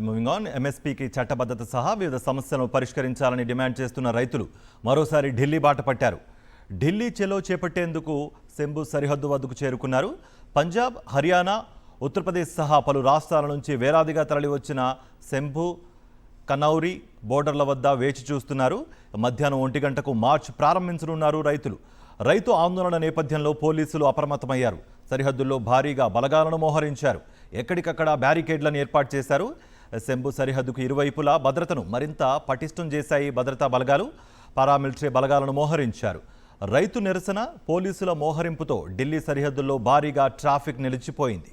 Moving on, ఎంఎస్పీకి చట్టబద్ధత సహా వివిధ సమస్యలను పరిష్కరించాలని డిమాండ్ చేస్తున్న రైతులు మరోసారి ఢిల్లీ బాట పట్టారు. ఢిల్లీ చెలో చేపట్టేందుకు శంభు సరిహద్దు వద్దకు చేరుకున్నారు. పంజాబ్, హర్యానా, ఉత్తరప్రదేశ్ సహా పలు రాష్ట్రాల నుంచి వేలాదిగా తరలివచ్చిన శంభు కనౌరి బోర్డర్ల వద్ద వేచి చూస్తున్నారు. మధ్యాహ్నం 1 గంటకు మార్చ్ ప్రారంభించనున్నారు రైతులు. రైతు ఆందోళన నేపథ్యంలో పోలీసులు అప్రమత్తమయ్యారు. సరిహద్దుల్లో భారీగా బలగాలను మోహరించారు. ఎక్కడికక్కడ బ్యారికేడ్లను ఏర్పాటు చేశారు. శంభు సరిహద్దుకు ఇరువైపులా భద్రతను మరింత పటిష్టం చేశాయి భద్రతా బలగాలు. పారామిలిటరీ బలగాలను మోహరించారు. రైతు నిరసన, పోలీసుల మోహరింపుతో ఢిల్లీ సరిహద్దుల్లో భారీగా ట్రాఫిక్ నిలిచిపోయింది.